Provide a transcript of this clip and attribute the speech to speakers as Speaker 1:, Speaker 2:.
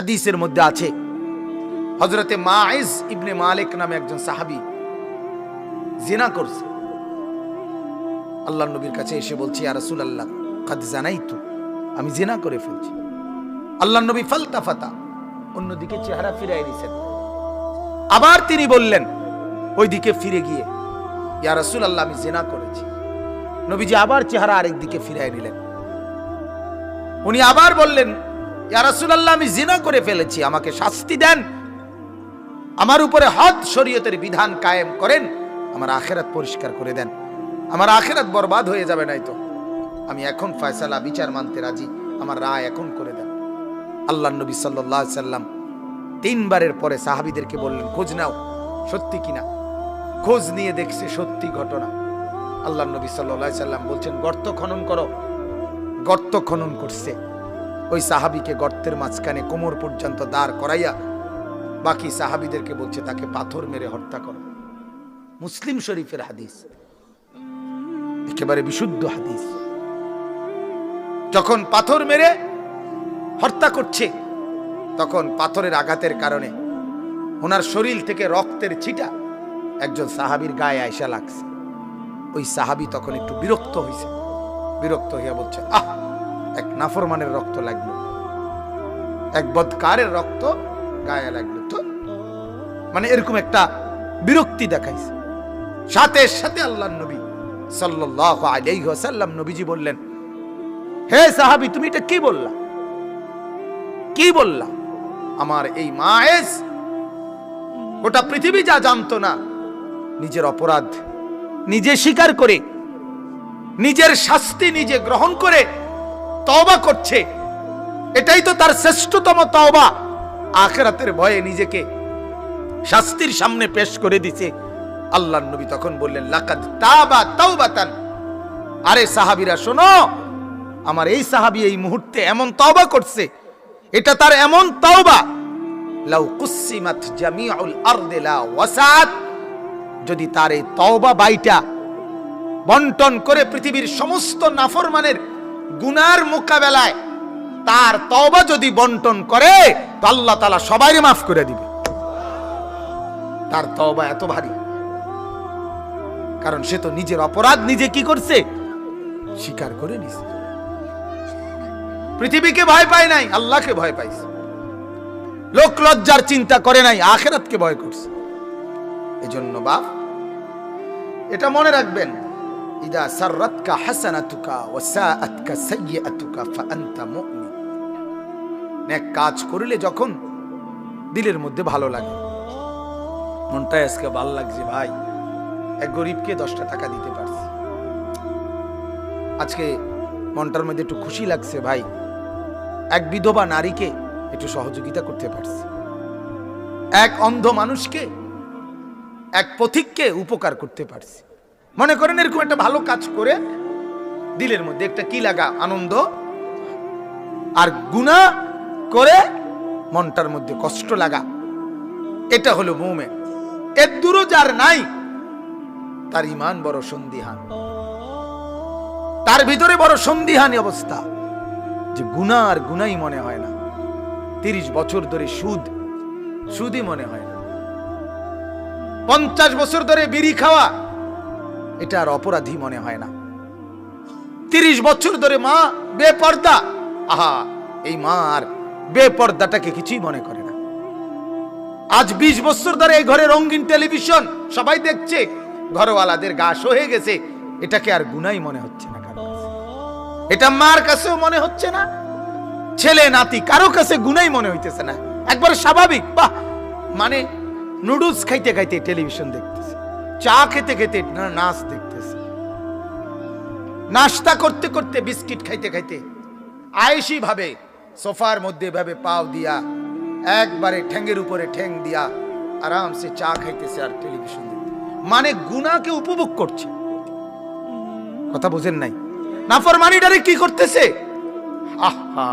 Speaker 1: হাদিসের মধ্যে আছে, হযরতে মাইজ ইবনে মালিক নামে একজন সাহাবী জিনা করছে। আল্লাহর নবীর কাছে এসে বলছে, ইয়া রাসূলুল্লাহ কাদ জানাইতু, আমি জিনা করে ফেলছি। আল্লাহর নবী ফালতাফাতা, অন্যদিকে চেহারা ফিরাই দিয়েছেন। আবার তিনি বললেন ওইদিকে ফিরে গিয়ে, ইয়া রাসূলুল্লাহ আমি জিনা করেছি। নবীজি আবার চেহারা আরেক দিকে ফিরাই নিলেন। উনি আবার বললেন, ইয়া রাসূলুল্লাহ আমি জিনা করে ফেলেছি, আমাকে শাস্তি দেন, আমার উপরে হদ শরীয়তের বিধান কায়েম করেন, আমার আখিরাত পরিষ্কার করে দেন, আমার আখিরাত বরবাদ হয়ে যাবে নাই তো। আমি এখন ফয়সালা বিচার মানতে রাজি, আমার রায় এখন করে দেন। আল্লাহর নবী সাল্লাল্লাহু আলাইহি সাল্লাম তিনবারের পরে সাহাবীদেরকে বললেন, খোঁজ নাও সত্যি কিনা। খোঁজ নিয়ে দেখছে সত্যি ঘটনা। আল্লাহর নবী সাল্লাল্লাহু আলাইহি সাল্লাম বলছেন, গর্ত খনন করো। গর্ত খনন করছে। ওই সাহাবীকে গর্তের মাঝখানে কোমর পর্যন্ত দাঁড় করাইয়া বাকি সাহাবীদেরকে বলছে তাকে পাথর মেরে হত্যা করো। মুসলিম শরীফের হাদিস, একেবারে বিশুদ্ধ হাদিস। যখন পাথর মেরে হত্যা করছে, তখন পাথরের আঘাতের কারণে ওনার শরীর থেকে রক্তের ছিটা একজন সাহাবীর গায়ে আইসা লাগছে। ওই সাহাবী তখন একটু বিরক্ত হয়েছে। বিরক্ত হইয়া বলছে, আহ, এক নাফরমানের রক্ত লাগলো, এক বদকারের রক্ত গায়ে লাগলো তো, মানে এরকম একটা বিরক্তি দেখাইছে। সাথে সাথে আল্লাহর নবী সাল্লাল্লাহু আলাইহি ওয়াসাল্লাম নবীজি বললেন, হে সাহাবী তুমি এটা কি বললা, কি বললা? আমার এই মায়েজ গোটা পৃথিবী যা জানতো না, নিজের অপরাধ নিজে স্বীকার করে, নিজের শাস্তি নিজে গ্রহণ করে তওবা করছে। এটাই তো তার শ্রেষ্ঠতম তওবা। আখিরাতের ভয়ে নিজেকে শাস্তির সামনে পেশ করে দিছে। আল্লাহর নবী তখন বললেন, লাকাদ তাবা তাওবাতান, আরে সাহাবীরা শোনো, আমার এই সাহাবী এই মুহূর্তে এমন তওবা করছে, এটা তার এমন তওবা, লাউ কুসিমাত জামিউল আরদি লা ওয়াসাত, যদি তার এই তওবা বাইটা বন্টন করে পৃথিবীর সমস্ত নাফরমানের গুনার মোকাবেলায় তার তওবা যদি বন্টন করে, তো আল্লাহ তাআলা সবাইকে মাফ করে দিবে। তার তওবা এত ভারী, কারণ সে তো নিজের অপরাধ নিজে কি করছে, স্বীকার করে নিছে। পৃথিবীকে ভয় পায় নাই, আল্লাহকে ভয় পাইছে। লোক লজ্জার চিন্তা করে নাই, আখিরাতকে ভয় করছে। এজন্য বাপ এটা মনে রাখবেন, ইদা সাররাতকা হাসানাতুকা ওয়া সাআতকা সাইয়্যাতুকা ফাআনতা মুমিন। নেক কাজ করলে যখন দিলের মধ্যে ভালো লাগে, মনটা আজকে ভালো লাগছে, ভাই এক গরিবকে 10টা টাকা দিতে পারছি, আজকে মনটার মধ্যে একটু খুশি লাগছে, ভাই এক বিধবা নারীকে একটু সহযোগিতা করতে পারছি, এক অন্ধ মানুষকে, এক পথিককে উপকার করতে পারছি। মনে করেন এরকম একটা ভালো কাজ করে দিলের মধ্যে একটা কি লাগা, আনন্দ। আর গুনাহ করে মনটার মধ্যে কষ্ট লাগা, এটা হলো মুমিন। এর দূরও যার নাই, তার ঈমান বড় সন্দিহান, তার ভিতরে বড় সন্দিহানী অবস্থা, যে গুনাহ আর গুনাহই মনে হয় না। 30 বছর ধরে সুদই মনে হয় না। 50 বছর ধরে বিড়ি খাওয়া, এটা আর অপরাধী মনে হয় না। 30 বছর ধরে মা বেপর্দা, আহা, এই মা আর বেপর্দাটাকে কিছুই মনে করে না। আজ 20 বছর ধরে এই ঘরে রঙিন টেলিভিশন সবাই দেখছে, ঘরওয়ালাদের গা সহে গেছে, এটাকে আর গুনাই মনে হচ্ছে না কারো কাছে। এটা মার কাছেও মনে হচ্ছে না, ছেলে নাতি কারো কাছে গুনাই মনে হইতেছে না, একবার স্বাভাবিক। বাহ, মানে নুডলস খাইতে খাইতে টেলিভিশন দেখতেছে, চা খেতে খেতে নাচ দেখতেছে, নাস্তা করতে করতে বিস্কিট খাইতে খাইতে আয়েশি ভাবে সোফার মধ্যে ভাবে পাও দিয়া একবারে ঠ্যাঙ্গের উপরে ঠ্যাং দিয়া আরামসে চা খাইতেছে আর টেলিভিশন দেখতে, মানে গুনাহকে উপভোগ করছে। কথা বুঝেন নাই? নাফরমানিটারে কি করতেছে? আহা,